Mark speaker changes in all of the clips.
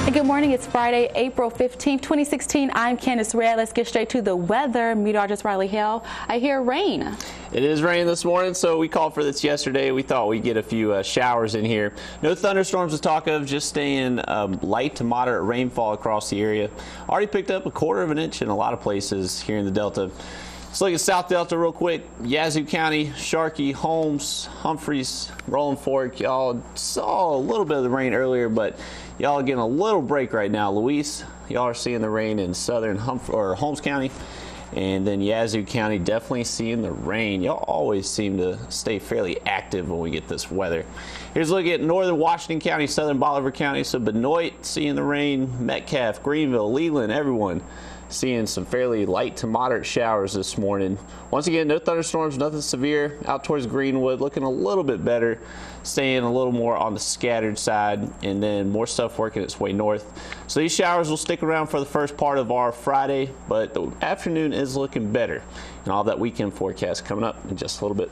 Speaker 1: And good morning. It's Friday, April 15th, 2016. I'm Candace Red. Let's get straight to the weather. Meteorologist Riley Hale. I hear rain.
Speaker 2: It is raining this morning, so we called for this yesterday. We thought we'd get a few showers in here. No thunderstorms to talk of, just staying light to moderate rainfall across the area. Already picked up 1/4 inch in a lot of places here in the Delta. Let's look at South Delta real quick. Yazoo County, Sharkey, Holmes, Humphreys, Rolling Fork. Y'all saw a little bit of the rain earlier, but y'all are getting a little break right now. Luis, y'all are seeing the rain in southern Holmes County. And then Yazoo County definitely seeing the rain. Y'all always seem to stay fairly active when we get this weather. Here's a look at northern Washington County, southern Bolivar County. So Benoit seeing the rain, Metcalf, Greenville, Leland, everyone seeing some fairly light to moderate showers this morning. Once again, no thunderstorms, nothing severe. Out towards Greenwood, looking a little bit better, staying a little more on the scattered side, and then more stuff working its way north. So these showers will stick around for the first part of our Friday, but the afternoon is looking better. And all that weekend forecast coming up in just a little bit.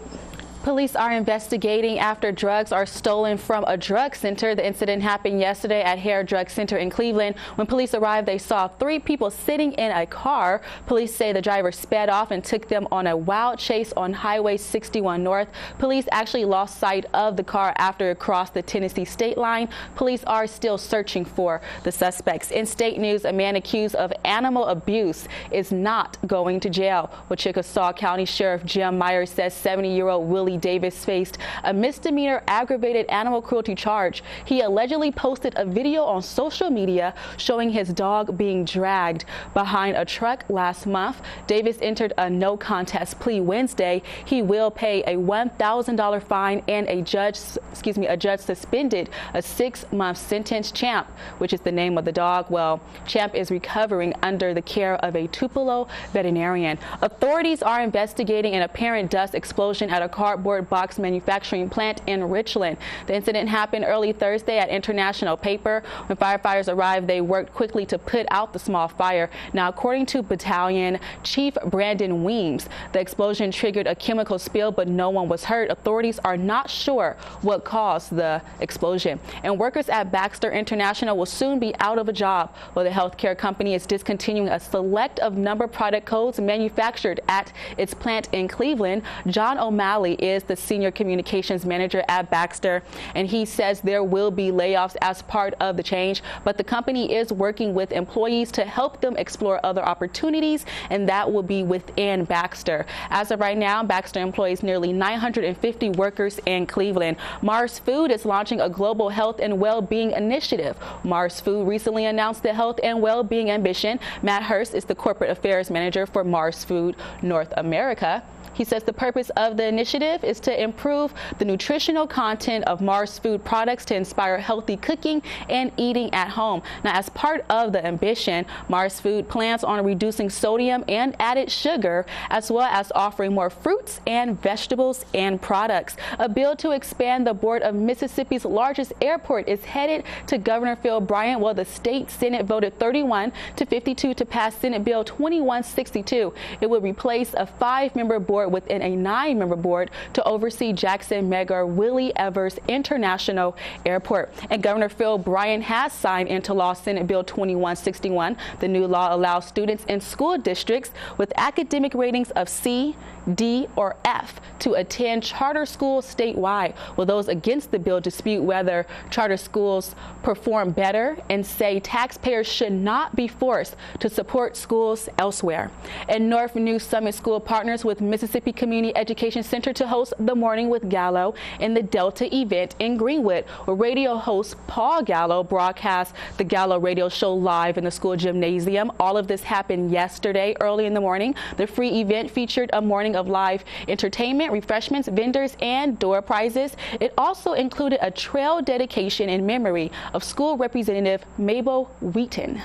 Speaker 1: Police are investigating after drugs are stolen from a drug center. The incident happened yesterday at Hare Drug Center in Cleveland. When police arrived, they saw 3 people sitting in a car. Police say the driver sped off and took them on a wild chase on Highway 61 North. Police actually lost sight of the car after it crossed the Tennessee state line. Police are still searching for the suspects. In state news, a man accused of animal abuse is not going to jail. Wichita County Sheriff Jim Myers says 70-year-old Willie Davis faced a misdemeanor aggravated animal cruelty charge. He allegedly posted a video on social media showing his dog being dragged behind a truck last month. Davis entered a no contest plea Wednesday. He will pay a $1,000 fine, and a judge suspended a 6-month sentence. Champ, which is the name of the dog, well, Champ is recovering under the care of a Tupelo veterinarian. Authorities are investigating an apparent dust explosion at a cardboard box manufacturing plant in Richland. The incident happened early Thursday at International Paper. When firefighters arrived, they worked quickly to put out the small fire. Now, according to Battalion Chief Brandon Weems, the explosion triggered a chemical spill, but no one was hurt. Authorities are not sure what caused the explosion. And workers at Baxter International will soon be out of a job. Well, the healthcare company is discontinuing a select of number product codes manufactured at its plant in Cleveland. John O'Malley is the senior communications manager at Baxter, and he says there will be layoffs as part of the change, but the company is working with employees to help them explore other opportunities, and that will be within Baxter. As of right now, Baxter employs nearly 950 workers in Cleveland. Mars Food is launching a global health and well-being initiative. Mars Food recently announced the health and well-being ambition. Matt Hurst is the corporate affairs manager for Mars Food North America. He says the purpose of the initiative is to improve the nutritional content of Mars Food products to inspire healthy cooking and eating at home. Now, as part of the ambition, Mars Food plans on reducing sodium and added sugar, as well as offering more fruits and vegetables and products. A bill to expand the board of Mississippi's largest airport is headed to Governor Phil Bryant. Well, the state Senate voted 31-52 to pass Senate Bill 2162. It would replace a 5-member board within a 9-member board to oversee Jackson Medgar Willie Evers International Airport. And Governor Phil Bryant has signed into law Senate Bill 2161. The new law allows students in school districts with academic ratings of C, D, or F to attend charter schools statewide. Well, those against the bill dispute whether charter schools perform better and say taxpayers should not be forced to support schools elsewhere. And North New Summit School partners with Mississippi Community Education Center to host the Morning with Gallo in the Delta event in Greenwood, where radio host Paul Gallo broadcast the Gallo radio show live in the school gymnasium. All of this happened yesterday early in the morning. The free event featured a morning of live entertainment, refreshments, vendors, and door prizes. It also included a trail dedication in memory of school representative Mabel Wheaton.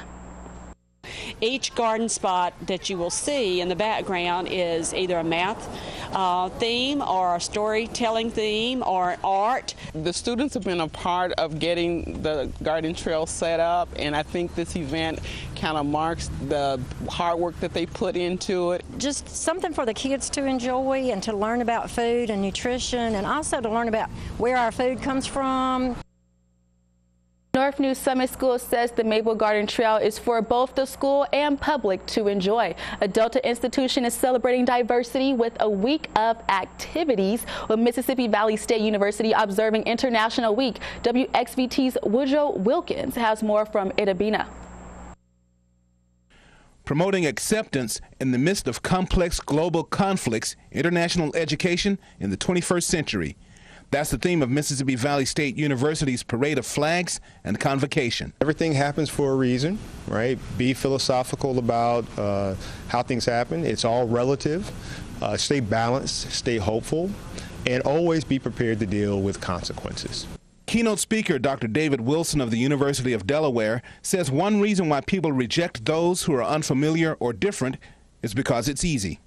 Speaker 3: Each garden spot that you will see in the background is either a math theme or a storytelling theme or art.
Speaker 4: The students have been a part of getting the garden trail set up, and I think this event kind of marks the hard work that they put into it.
Speaker 5: Just something for the kids to enjoy and to learn about food and nutrition, and also to learn about where our food comes from.
Speaker 1: North New Summit School says the Maple Garden Trail is for both the school and public to enjoy. A Delta institution is celebrating diversity with a week of activities, with Mississippi Valley State University observing International Week. WXVT's Woodrow Wilkins has more from Itabina.
Speaker 6: Promoting acceptance in the midst of complex global conflicts, international education in the 21st century. That's the theme of Mississippi Valley State University's Parade of Flags and Convocation.
Speaker 7: Everything happens for a reason, right? Be philosophical about how things happen. It's all relative. Stay balanced, stay hopeful, and always be prepared to deal with consequences.
Speaker 6: Keynote speaker Dr. David Wilson of the University of Delaware says one reason why people reject those who are unfamiliar or different is because it's easy.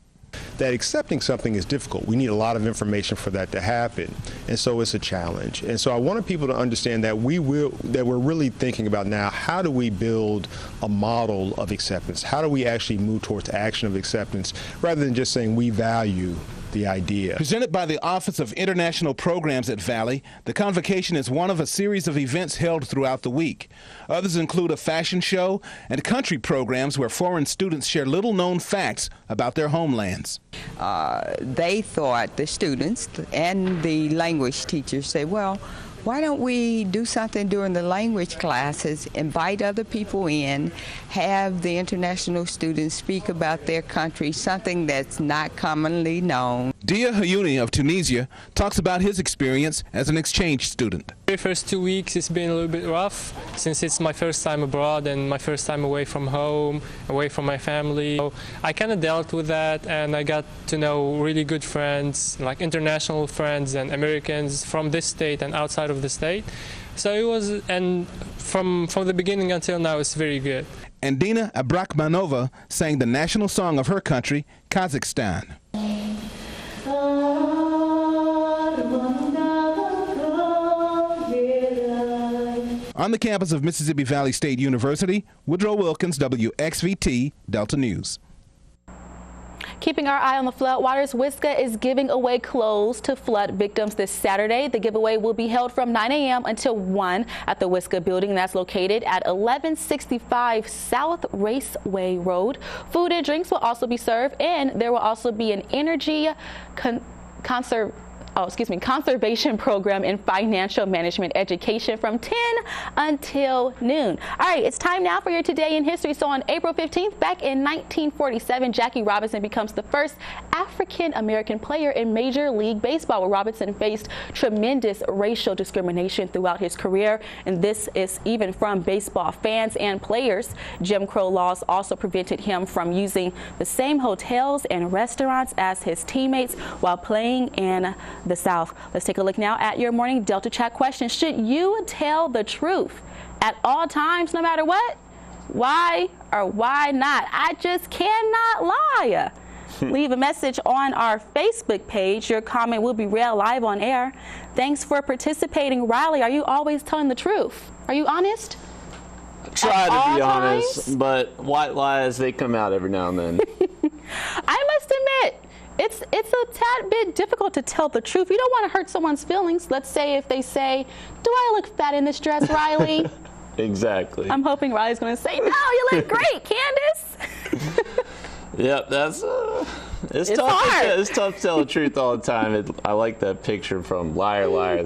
Speaker 7: That accepting something is difficult. We need a lot of information for that to happen, and so it's a challenge. And so I wanted people to understand that we're really thinking about now, how do we build a model of acceptance? How do we actually move towards action of acceptance rather than just saying we value the idea.
Speaker 6: Presented by the Office of International Programs at Valley, the convocation is one of a series of events held throughout the week. Others include a fashion show and country programs where foreign students share little-known facts about their homelands.
Speaker 8: They thought, the students and the language teachers said, well, why don't we do something during the language classes, invite other people in, have the international students speak about their country, something that's not commonly known.
Speaker 6: Dia Hayouni of Tunisia talks about his experience as an exchange student.
Speaker 9: The first 2 weeks it's been a little bit rough since it's my first time abroad and my first time away from home, away from my family. So I kind of dealt with that, and I got to know really good friends, like international friends and Americans from this state and outside of the state. So it was, and from the beginning until now, it's very good.
Speaker 6: And Dina Abrakmanova sang the national song of her country, Kazakhstan. On the campus of Mississippi Valley State University, Woodrow Wilkins, WXVT, Delta News.
Speaker 1: Keeping our eye on the floodwaters, WXVT is giving away clothes to flood victims this Saturday. The giveaway will be held from 9 a.m. until 1 at the WXVT building that's located at 1165 South Raceway Road. Food and drinks will also be served, and there will also be an energy conservation program and financial management education from 10 until noon. All right, it's time now for your Today in History. So on April 15th, back in 1947, Jackie Robinson becomes the first African-American player in Major League Baseball, where Robinson faced tremendous racial discrimination throughout his career, and this is even from baseball fans and players. Jim Crow laws also prevented him from using the same hotels and restaurants as his teammates while playing in the South. Let's take a look now at your morning Delta Chat question. Should you tell the truth at all times, no matter what? Why or why not? I just cannot lie. Leave a message on our Facebook page. Your comment will be read live on air. Thanks for participating. Riley, are you always telling the truth? Are you honest?
Speaker 2: Try to be honest, but white lies, they come out every now and then.
Speaker 1: I must admit, it's a tad bit difficult to tell the truth. You don't want to hurt someone's feelings. Let's say if they say, do I look fat in this dress, Riley?
Speaker 2: Exactly.
Speaker 1: I'm hoping Riley's going to say, no, you look great, Candace.
Speaker 2: Yep, that's it's tough.
Speaker 1: Hard.
Speaker 2: It's tough to tell the truth all the time. I like that picture from Liar Liar.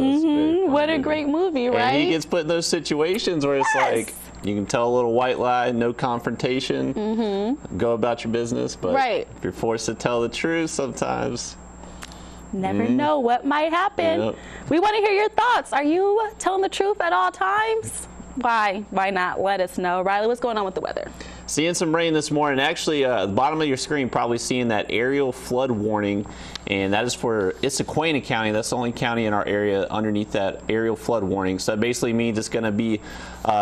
Speaker 1: What a great movie, right?
Speaker 2: And he gets put in those situations where it's like, you can tell a little white lie, no confrontation, go about your business. But if you're forced to tell the truth, sometimes
Speaker 1: never know what might happen.
Speaker 2: Yep.
Speaker 1: We want to hear your thoughts. Are you telling the truth at all times? Why not? Let us know. Riley, what's going on with the weather?
Speaker 2: Seeing some rain this morning. Actually, the bottom of your screen, probably seeing that aerial flood warning, and that is for Issaquah County. That's the only county in our area underneath that aerial flood warning. So that basically means it's going to be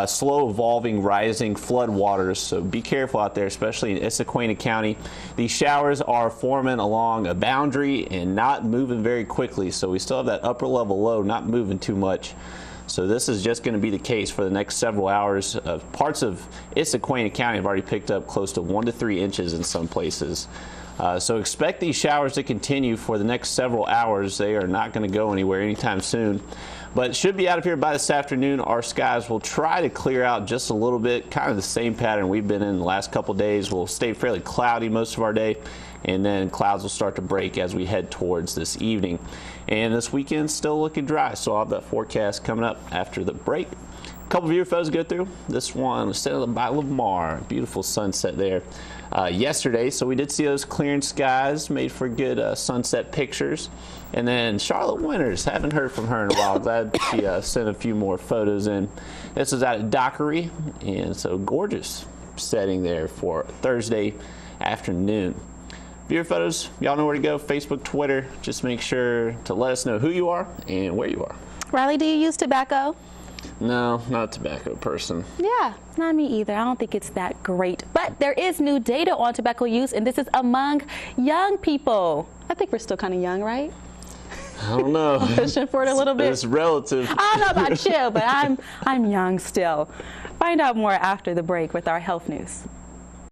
Speaker 2: slow evolving, rising flood waters. So be careful out there, especially in Issaquah County. These showers are forming along a boundary and not moving very quickly. So we still have that upper level low, not moving too much. So this is just going to be the case for the next several hours. Parts of Issaquah County have already picked up close to 1 to 3 inches in some places. So expect these showers to continue for the next several hours. They are not going to go anywhere anytime soon. But it should be out of here by this afternoon. Our skies will try to clear out just a little bit, kind of the same pattern we've been in the last couple days. We'll stay fairly cloudy most of our day, and then clouds will start to break as we head towards this evening. And this weekend's still looking dry, so I'll have that forecast coming up after the break. A couple viewer photos to go through. This one was sent by Lamar. Beautiful sunset there yesterday. So we did see those clearing skies, made for good sunset pictures. And then Charlotte Winters, haven't heard from her in a while. Glad she sent a few more photos in. This is out at Dockery, and so gorgeous setting there for Thursday afternoon. Viewer photos, y'all know where to go. Facebook, Twitter. Just make sure to let us know who you are and where you are.
Speaker 1: Riley, do you use tobacco?
Speaker 2: No, not a tobacco person.
Speaker 1: Yeah, not me either. I don't think it's that great. But there is new data on tobacco use, and this is among young people. I think we're still kind of young, right?
Speaker 2: I don't know.
Speaker 1: I'm pushing for it a little bit.
Speaker 2: It's relative.
Speaker 1: I don't know about you, but I'm young still. Find out more after the break with our health news.